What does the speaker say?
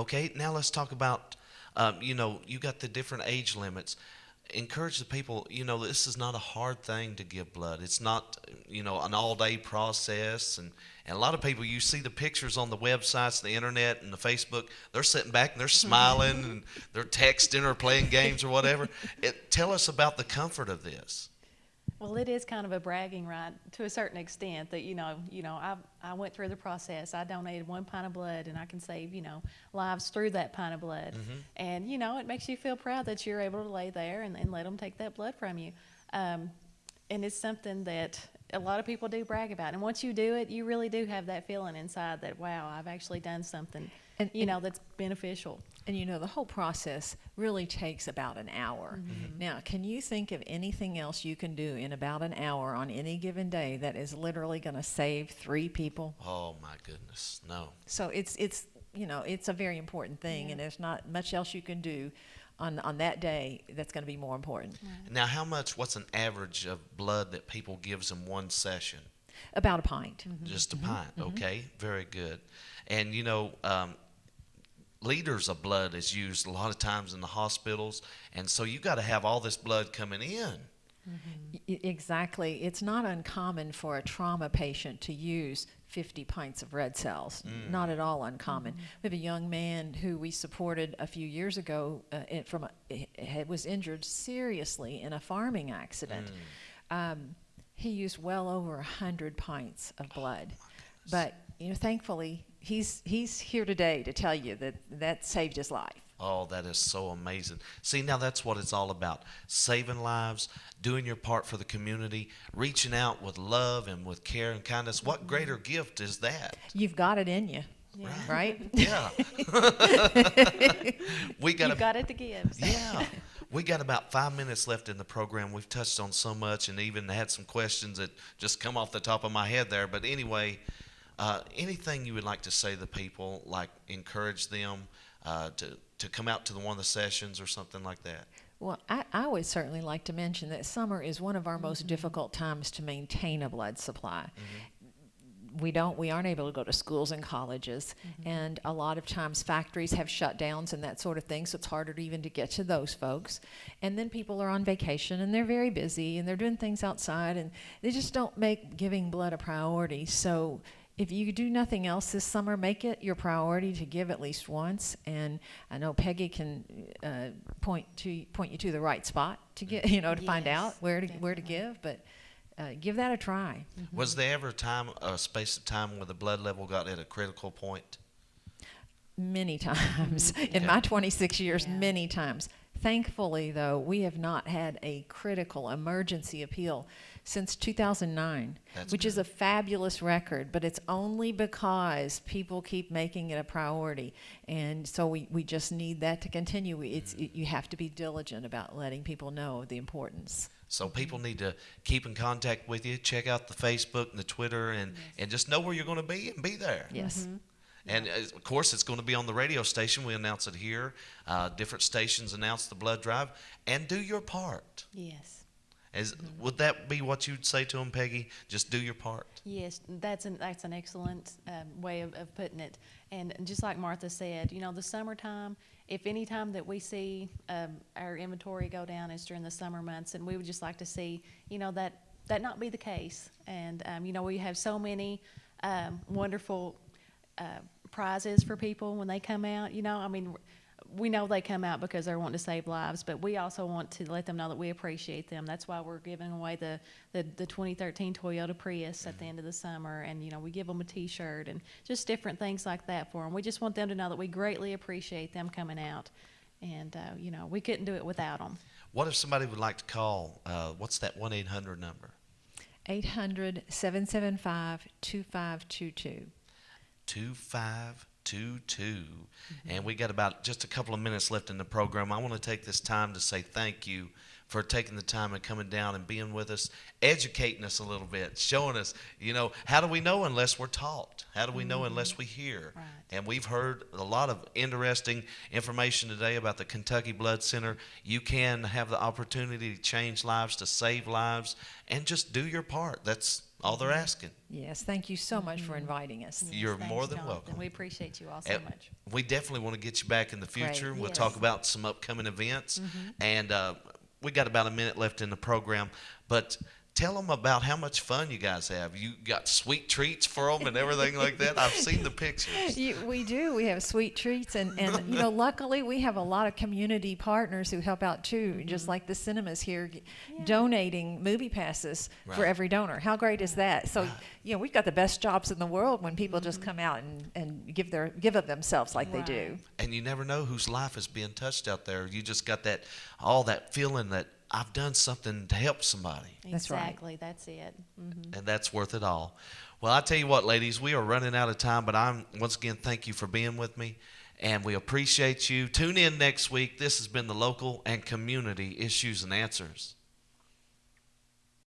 Okay, now let's talk about, you got the different age limits. Encourage the people, this is not a hard thing to give blood. It's not, an all day process. And a lot of people, you see the pictures on the websites, the internet, and the Facebook, they're sitting back and they're smiling and they're texting or playing games or whatever. Tell us about the comfort of this. Well, it is kind of a bragging right to a certain extent that I went through the process. I donated 1 pint of blood, and I can save lives through that pint of blood. And it makes you feel proud that you're able to lay there and let them take that blood from you. And it's something that a lot of people do brag about. And once you do it, you really do have that feeling inside that, wow, I've actually done something that's beneficial. And the whole process really takes about an hour. Now, can you think of anything else you can do in about an hour on any given day that is literally going to save 3 people? Oh my goodness, no. So it's a very important thing, and there's not much else you can do on that day that's going to be more important. Right. Now, what's an average of blood that people gives in one session? About a pint. Just a pint, okay? Very good. And, liters of blood is used a lot of times in the hospitals, and so you got to have all this blood coming in. Exactly. It's not uncommon for a trauma patient to use 50 pints of red cells. Not at all uncommon. We have a young man who we supported a few years ago was injured seriously in a farming accident. He used well over 100 pints of blood. But thankfully, he's here today to tell you that saved his life. Oh, that is so amazing. See, now that's what it's all about. Saving lives, doing your part for the community, reaching out with love and with care and kindness. What greater gift is that? You've got it in you, right? Yeah. You've got it to give. Yeah. We got about 5 minutes left in the program. We've touched on so much and even had some questions that just come off the top of my head there. But anyway, anything you would like to say to the people, like encourage them to come out to one of the sessions or something like that? Well, I would certainly like to mention that summer is one of our most difficult times to maintain a blood supply. We aren't able to go to schools and colleges, and a lot of times factories have shutdowns and that sort of thing, so it's harder even to get to those folks. And then people are on vacation and they're very busy and they're doing things outside, and they just don't make giving blood a priority. So if you do nothing else this summer, make it your priority to give at least once. And I know Peggy can point you to the right spot to get, to find out where to give. But give that a try. Was there ever a space of time where the blood level got at a critical point? Many times in my 26 years, many times. Thankfully, though, we have not had a critical emergency appeal since 2009, which is a fabulous record, but it's only because people keep making it a priority. And so we just need that to continue. You have to be diligent about letting people know the importance. So people need to keep in contact with you, check out the Facebook and the Twitter, and just know where you're going to be and be there. Yes. And of course, it's going to be on the radio station. We announce it here. Different stations announce the blood drive. And do your part. Yes. Would that be what you'd say to them, Peggy? Just do your part. Yes, that's an excellent way of putting it. And just like Martha said, the summertime, if any time that we see our inventory go down is during the summer months, and we would just like to see, that not be the case. And, we have so many wonderful prizes for people when they come out. We know they come out because they're wanting to save lives, but we also want to let them know that we appreciate them. That's why we're giving away the 2013 Toyota Prius at the end of the summer, and we give them a T-shirt and just different things like that for them. We just want them to know that we greatly appreciate them coming out, and we couldn't do it without them. What if somebody would like to call? What's that 1-800 number? 800-775-2522. 2522. And we got about just a couple of minutes left in the program. I want to take this time to say thank you for taking the time and coming down and being with us, educating us a little bit, showing us, how do we know unless we're taught? How do we know unless we hear? Right. And we've heard a lot of interesting information today about the Kentucky Blood Center. You can have the opportunity to change lives, to save lives, and just do your part. That's all they're asking. Yes, thank you so much for inviting us. Yes, You're thanks, more than Jonathan. welcome. We appreciate you all so And much. we definitely want to get you back in the future. Great. We'll Yes. talk about some upcoming events. And we got about a minute left in the program. But tell them about how much fun you guys have. You got sweet treats for them and everything like that. I've seen the pictures. We do. We have sweet treats, and you know, luckily we have a lot of community partners who help out too. Just like the cinemas here, donating movie passes for Right. every donor. How great is that? So you know, we've got the best jobs in the world when people just come out and give of themselves like they do. And you never know whose life is being touched out there. You just got all that feeling that I've done something to help somebody. That's right. Exactly. That's it. And that's worth it all. Well, I tell you what, ladies, we are running out of time, but once again, thank you for being with me, and we appreciate you. Tune in next week. This has been the Local and Community Issues and Answers.